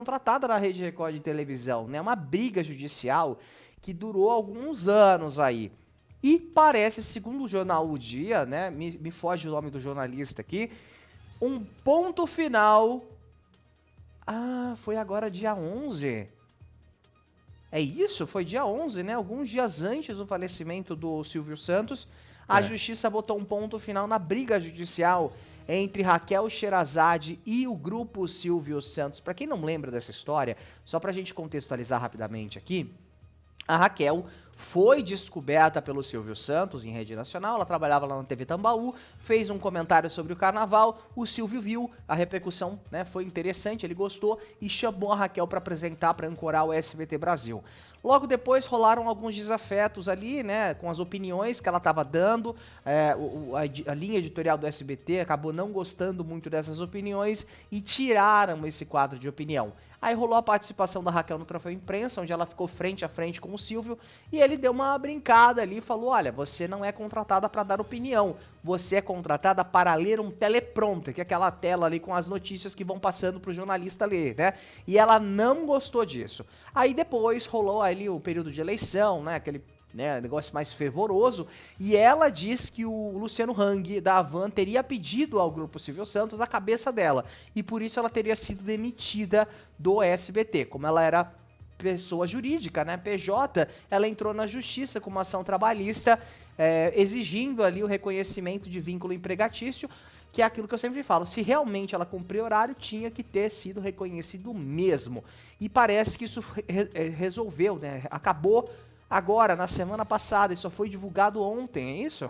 contratada na Rede Record de televisão, né? Uma briga judicial que durou alguns anos aí. E parece, segundo o jornal O Dia, né? Me foge o nome do jornalista aqui, um ponto final. Ah, foi agora dia 11. É isso? Foi dia 11, né? Alguns dias antes do falecimento do Silvio Santos, a justiça botou um ponto final na briga judicial entre Raquel Sherazade e o grupo Silvio Santos. Para quem não lembra dessa história, só pra gente contextualizar rapidamente aqui, a Raquel foi descoberta pelo Silvio Santos em rede nacional, ela trabalhava lá na TV Tambaú, fez um comentário sobre o carnaval, o Silvio viu, a repercussão, né, foi interessante, ele gostou e chamou a Raquel para apresentar, para ancorar o SBT Brasil. Logo depois rolaram alguns desafetos ali, né, com as opiniões que ela estava dando, a linha editorial do SBT acabou não gostando muito dessas opiniões e tiraram esse quadro de opinião. Aí rolou a participação da Raquel no Troféu Imprensa, onde ela ficou frente a frente com o Silvio, e ele deu uma brincada ali e falou, olha, você não é contratada para dar opinião, você é contratada para ler um teleprompter, que é aquela tela ali com as notícias que vão passando pro jornalista ler, né? E ela não gostou disso. Aí depois rolou ali o período de eleição, né, aquele negócio mais fervoroso, e ela diz que o Luciano Hang da Havan teria pedido ao grupo Silvio Santos a cabeça dela, e por isso ela teria sido demitida do SBT. Como ela era pessoa jurídica, né, PJ, ela entrou na justiça com uma ação trabalhista, exigindo ali o reconhecimento de vínculo empregatício, que é aquilo que eu sempre falo, se realmente ela cumprir horário, tinha que ter sido reconhecido mesmo. E parece que isso resolveu, né, acabou agora, na semana passada, e só foi divulgado ontem, é isso?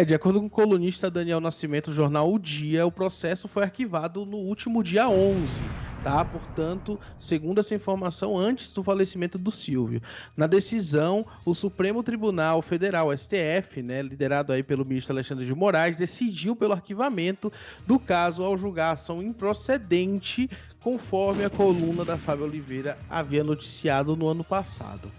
De acordo com o colunista Daniel Nascimento, do jornal O Dia, o processo foi arquivado no último dia 11, tá? Portanto, segundo essa informação, antes do falecimento do Silvio. Na decisão, o Supremo Tribunal Federal, STF, né, liderado aí pelo ministro Alexandre de Moraes, decidiu pelo arquivamento do caso ao julgar a ação improcedente, conforme a coluna da Fábio Oliveira havia noticiado no ano passado.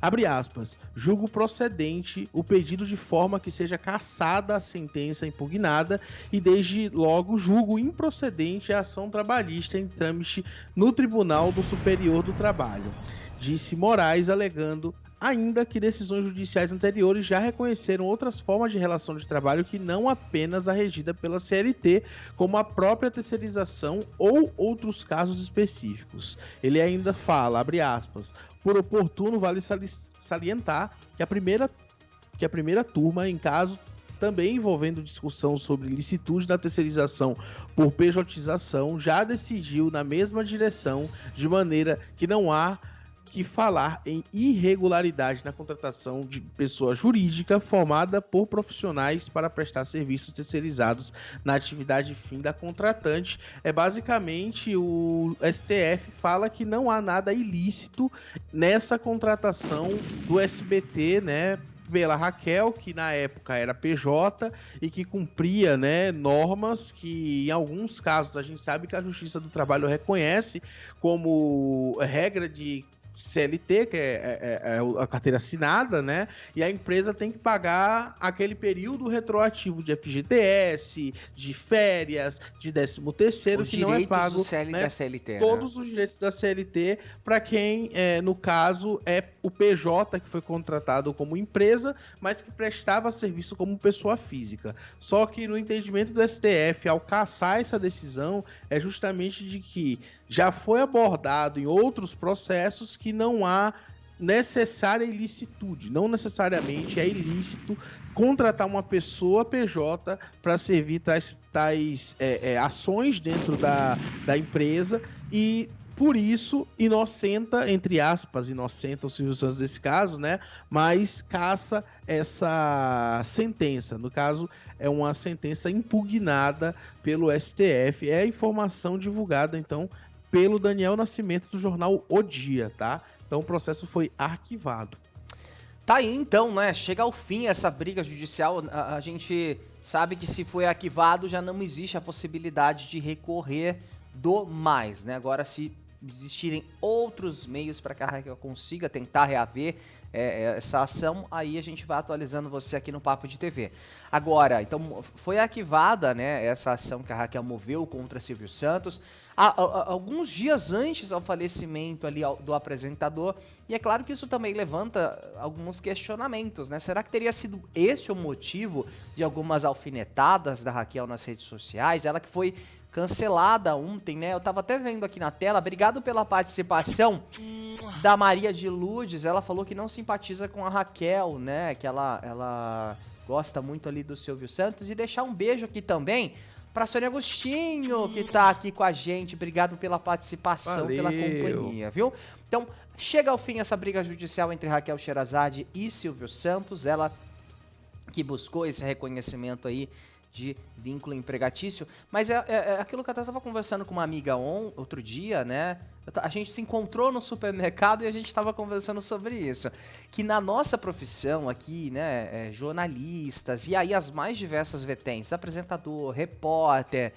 Abre aspas, julgo procedente o pedido de forma que seja cassada a sentença impugnada e desde logo julgo improcedente a ação trabalhista em trâmite no Tribunal do Superior do Trabalho, disse Moraes, alegando ainda que decisões judiciais anteriores já reconheceram outras formas de relação de trabalho que não apenas a regida pela CLT, como a própria terceirização ou outros casos específicos. Ele ainda fala, abre aspas, por oportuno vale salientar que a primeira turma, em caso também envolvendo discussão sobre licitude da terceirização por pejotização, já decidiu na mesma direção, de maneira que não há que falar em irregularidade na contratação de pessoa jurídica formada por profissionais para prestar serviços terceirizados na atividade fim da contratante. Basicamente, o STF fala que não há nada ilícito nessa contratação do SBT, né, pela Raquel, que na época era PJ e que cumpria, né, normas que em alguns casos a gente sabe que a Justiça do Trabalho reconhece como regra de CLT, que é a carteira assinada, né? E a empresa tem que pagar aquele período retroativo de FGTS, de férias, de 13º, que não é pago, né? Da CLT, todos os direitos da CLT para quem, no caso, é o PJ que foi contratado como empresa, mas que prestava serviço como pessoa física. Só que no entendimento do STF, ao cassar essa decisão, é justamente de que já foi abordado em outros processos que não há necessária ilicitude. Não necessariamente é ilícito contratar uma pessoa PJ para servir tais ações dentro da empresa e por isso, inocenta, entre aspas, inocenta o Silvio Santos desse caso, né? Mas caça essa sentença. No caso, é uma sentença impugnada pelo STF. É a informação divulgada, então, pelo Daniel Nascimento do jornal O Dia, tá? Então o processo foi arquivado. Tá aí então, né? Chega ao fim essa briga judicial. A gente sabe que se foi arquivado já não existe a possibilidade de recorrer do mais, né? Agora, se existirem outros meios para que a Raquel consiga tentar reaver essa ação, aí a gente vai atualizando você aqui no Papo de TV. Agora, então, foi arquivada, né, essa ação que a Raquel moveu contra Silvio Santos, alguns dias antes ao falecimento ali do apresentador, e é claro que isso também levanta alguns questionamentos, né? Será que teria sido esse o motivo de algumas alfinetadas da Raquel nas redes sociais? Ela que foi cancelada ontem, né? Eu tava até vendo aqui na tela. Obrigado pela participação da Maria de Lourdes. Ela falou que não simpatiza com a Raquel, né? Que ela gosta muito ali do Silvio Santos. E deixar um beijo aqui também pra Sônia Agostinho, que tá aqui com a gente. Obrigado pela participação, pela companhia, viu? Então, chega ao fim essa briga judicial entre Raquel Sherazade e Silvio Santos. Ela que buscou esse reconhecimento aí de vínculo empregatício, mas é aquilo que eu até estava conversando com uma amiga outro dia, né? A gente se encontrou no supermercado e a gente estava conversando sobre isso, que na nossa profissão aqui, né, jornalistas, e aí as mais diversas vertentes, apresentador, repórter,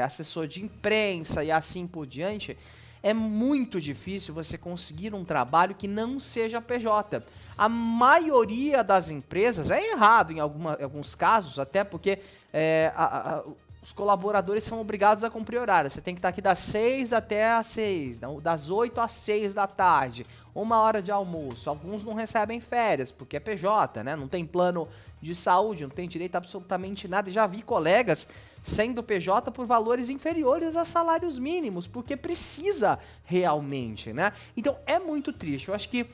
assessor de imprensa e assim por diante, é muito difícil você conseguir um trabalho que não seja PJ. A maioria das empresas, é errado em alguns casos, até porque os colaboradores são obrigados a cumprir horário. Você tem que estar aqui das 6 até às 6, das 8 às 6 da tarde, 1 hora de almoço. Alguns não recebem férias, porque é PJ, né? Não tem plano de saúde, não tem direito a absolutamente nada. E já vi colegas sendo PJ por valores inferiores a salários mínimos, porque precisa realmente, né? Então é muito triste. Eu acho que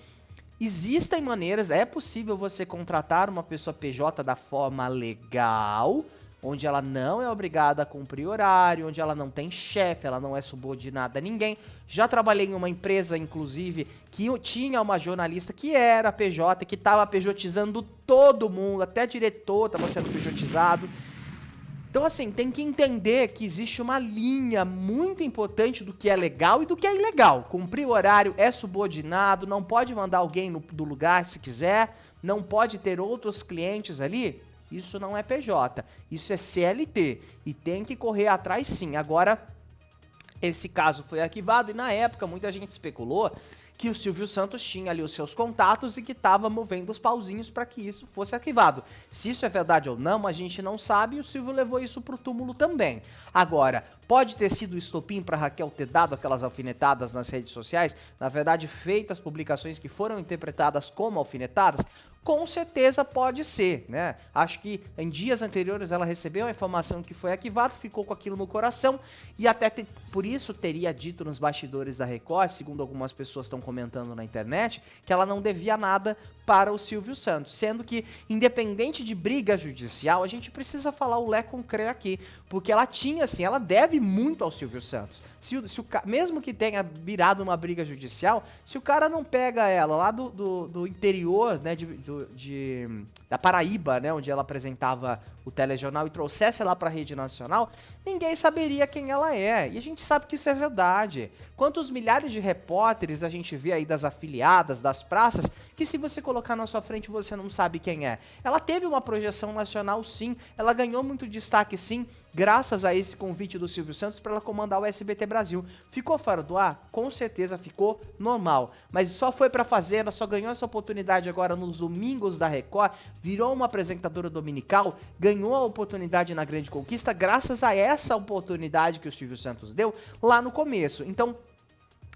existem maneiras, é possível você contratar uma pessoa PJ da forma legal, onde ela não é obrigada a cumprir horário, onde ela não tem chefe, ela não é subordinada a ninguém. Já trabalhei em uma empresa, inclusive, que tinha uma jornalista que era PJ, que estava PJizando todo mundo, até diretor estava sendo PJizado. Então, assim, tem que entender que existe uma linha muito importante do que é legal e do que é ilegal. Cumprir o horário é subordinado, não pode mandar alguém do lugar se quiser, não pode ter outros clientes ali. Isso não é PJ, isso é CLT e tem que correr atrás sim. Agora, esse caso foi arquivado e na época muita gente especulou que o Silvio Santos tinha ali os seus contatos e que estava movendo os pauzinhos para que isso fosse arquivado. Se isso é verdade ou não, a gente não sabe e o Silvio levou isso pro túmulo também. Agora, pode ter sido o estopim para Raquel ter dado aquelas alfinetadas nas redes sociais, na verdade feitas publicações que foram interpretadas como alfinetadas? Com certeza pode ser, né? Acho que em dias anteriores ela recebeu a informação que foi arquivado, ficou com aquilo no coração e até por isso teria dito nos bastidores da Record, segundo algumas pessoas estão comentando na internet, que ela não devia nada para o Silvio Santos, sendo que, independente de briga judicial, a gente precisa falar o Lé com Cré aqui, porque ela tinha, assim, ela deve muito ao Silvio Santos. Mesmo que tenha virado uma briga judicial, se o cara não pega ela lá do interior, né, da Paraíba, né, onde ela apresentava o telejornal e trouxesse ela para a rede nacional, ninguém saberia quem ela é. E a gente sabe que isso é verdade. Quantos milhares de repórteres a gente vê aí das afiliadas, das praças, que se você colocar na sua frente você não sabe quem é. Ela teve uma projeção nacional sim, ela ganhou muito destaque sim, graças a esse convite do Silvio Santos para ela comandar o SBT Brasil. Ficou fora do ar? Com certeza ficou normal. Mas só foi pra Fazenda, só ganhou essa oportunidade agora nos domingos da Record, virou uma apresentadora dominical, ganhou a oportunidade na Grande Conquista graças a essa oportunidade que o Silvio Santos deu lá no começo. Então,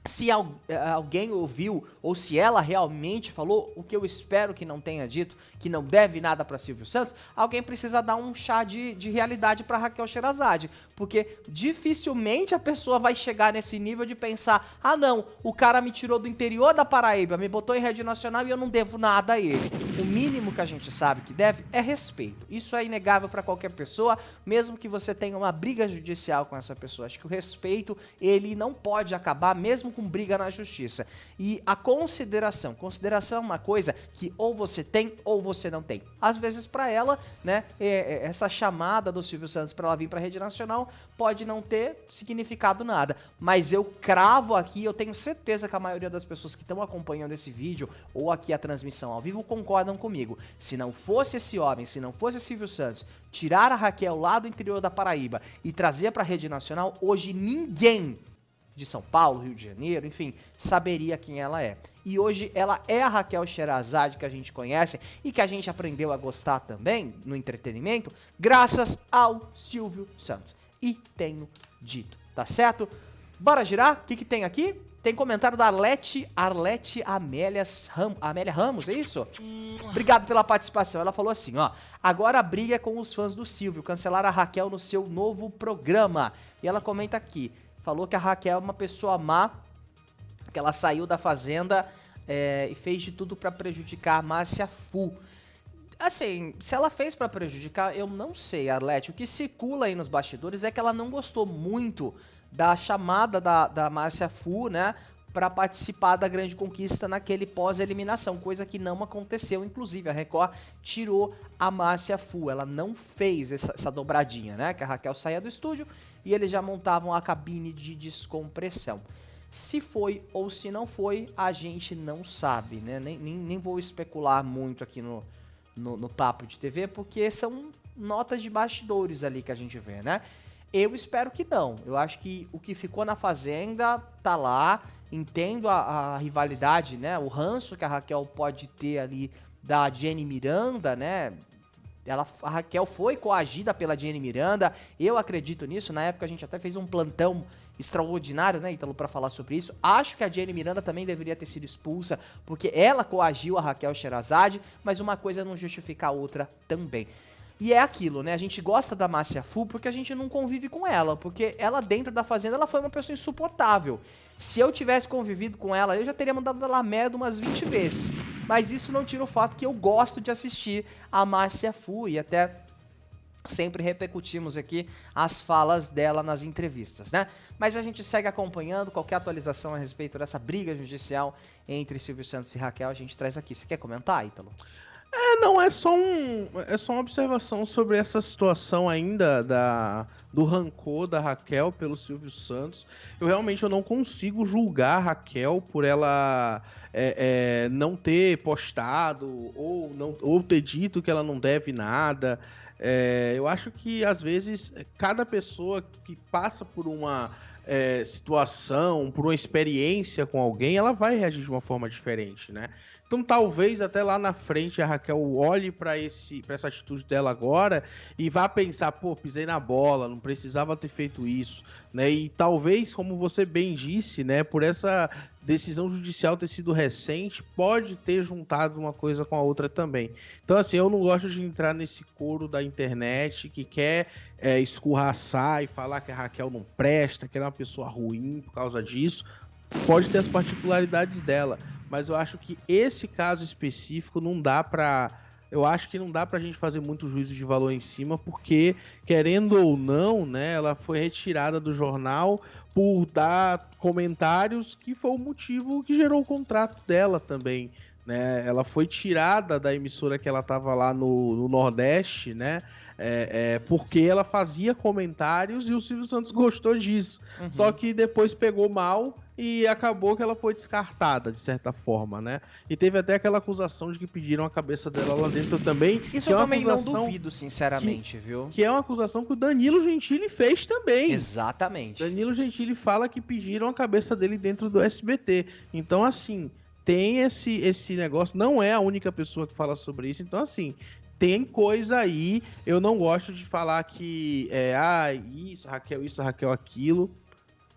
se alguém ouviu, ou se ela realmente falou, o que eu espero que não tenha dito, que não deve nada para Silvio Santos, alguém precisa dar um chá de realidade para Raquel Sherazade, porque dificilmente a pessoa vai chegar nesse nível de pensar, ah não, o cara me tirou do interior da Paraíba, me botou em rede nacional e eu não devo nada a ele. O mínimo que a gente sabe que deve é respeito. Isso é inegável para qualquer pessoa, mesmo que você tenha uma briga judicial com essa pessoa. Acho que o respeito, ele não pode acabar mesmo com briga na justiça. E a consideração é uma coisa que ou você tem ou você não tem. Às vezes para ela, né, essa chamada do Silvio Santos para ela vir para a rede nacional pode não ter significado nada, mas eu cravo aqui, eu tenho certeza que a maioria das pessoas que estão acompanhando esse vídeo ou aqui a transmissão ao vivo concordam comigo. Se não fosse esse homem, se não fosse Silvio Santos, tirar a Raquel lá do interior da Paraíba e trazer para a rede nacional, hoje ninguém de São Paulo, Rio de Janeiro, enfim, saberia quem ela é. E hoje ela é a Raquel Sherazade que a gente conhece e que a gente aprendeu a gostar também no entretenimento, graças ao Silvio Santos. E tenho dito, tá certo? Bora girar? O que tem aqui? Tem comentário da Arlete Amélia Ramos, é isso? Obrigado pela participação. Ela falou assim, ó. Agora a briga é com os fãs do Silvio. Cancelaram a Raquel no seu novo programa. E ela comenta aqui. Falou que a Raquel é uma pessoa má, que ela saiu da Fazenda e fez de tudo pra prejudicar a Márcia Fu. Assim, se ela fez pra prejudicar, eu não sei, Arlete. O que circula aí nos bastidores é que ela não gostou muito da chamada da Márcia Fu, né, para participar da Grande Conquista naquele pós-eliminação, coisa que não aconteceu, inclusive a Record tirou a Márcia Fu, ela não fez essa dobradinha, né, que a Raquel saía do estúdio e eles já montavam a cabine de descompressão. Se foi ou se não foi, a gente não sabe, né, nem vou especular muito aqui no Papo de TV, porque são notas de bastidores ali que a gente vê, né. Eu espero que não. Eu acho que o que ficou na Fazenda tá lá. Entendo a rivalidade, né? O ranço que a Raquel pode ter ali da Jenny Miranda, né? A Raquel foi coagida pela Jenny Miranda. Eu acredito nisso. Na época a gente até fez um plantão extraordinário, né, Ítalo, pra falar sobre isso. Acho que a Jenny Miranda também deveria ter sido expulsa, porque ela coagiu a Raquel Sherazade, mas uma coisa não justifica a outra também. E é aquilo, né? A gente gosta da Márcia Fu porque a gente não convive com ela. Porque ela, dentro da Fazenda, ela foi uma pessoa insuportável. Se eu tivesse convivido com ela, eu já teria mandado ela merda umas 20 vezes. Mas isso não tira o fato que eu gosto de assistir a Márcia Fu. E até sempre repercutimos aqui as falas dela nas entrevistas, né? Mas a gente segue acompanhando. Qualquer atualização a respeito dessa briga judicial entre Silvio Santos e Raquel, a gente traz aqui. Você quer comentar, Ítalo? Não, é só uma observação sobre essa situação ainda do rancor da Raquel pelo Silvio Santos. Eu realmente não consigo julgar a Raquel por ela não ter postado ou ter dito que ela não deve nada. Eu acho que, às vezes, cada pessoa que passa por uma situação, por uma experiência com alguém, ela vai reagir de uma forma diferente, né? Então talvez até lá na frente a Raquel olhe para essa atitude dela agora e vá pensar, pô, pisei na bola, não precisava ter feito isso, né? E talvez, como você bem disse, né, por essa decisão judicial ter sido recente, pode ter juntado uma coisa com a outra também. Então, assim, eu não gosto de entrar nesse coro da internet que quer escorraçar e falar que a Raquel não presta, que ela é uma pessoa ruim por causa disso. Pode ter as particularidades dela, mas eu acho que esse caso específico não dá pra... Eu acho que não dá pra gente fazer muito juízo de valor em cima, porque, querendo ou não, né, ela foi retirada do jornal por dar comentários que foi o motivo que gerou o contrato dela também, né? Ela foi tirada da emissora que ela estava lá no Nordeste, né? Porque ela fazia comentários e o Silvio Santos gostou disso. Uhum. Só que depois pegou mal e acabou que ela foi descartada, de certa forma, né? E teve até aquela acusação de que pediram a cabeça dela lá dentro também. Isso eu também não duvido, sinceramente, viu? Que é uma acusação que o Danilo Gentili fez também. Exatamente. Danilo Gentili fala que pediram a cabeça dele dentro do SBT. Então, assim, tem esse negócio. Não é a única pessoa que fala sobre isso. Então, assim, tem coisa aí. Eu não gosto de falar que isso, Raquel, aquilo.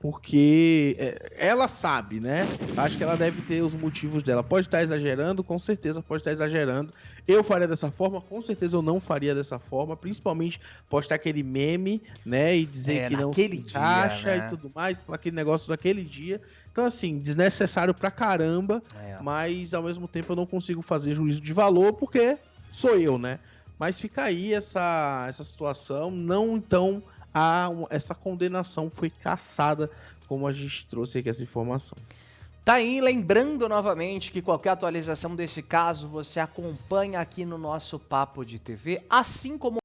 Porque ela sabe, né? Acho que ela deve ter os motivos dela. Pode estar exagerando, com certeza pode estar exagerando. Eu faria dessa forma, com certeza eu não faria dessa forma. Principalmente postar aquele meme, né? E dizer que não se encaixa, né? E tudo mais, aquele negócio daquele dia. Então, assim, desnecessário pra caramba. Mas, ao mesmo tempo, eu não consigo fazer juízo de valor, porque sou eu, né? Mas fica aí essa situação. Não, então... essa condenação foi cassada, como a gente trouxe aqui essa informação. Tá aí, lembrando novamente que qualquer atualização desse caso você acompanha aqui no nosso Papo de TV, assim como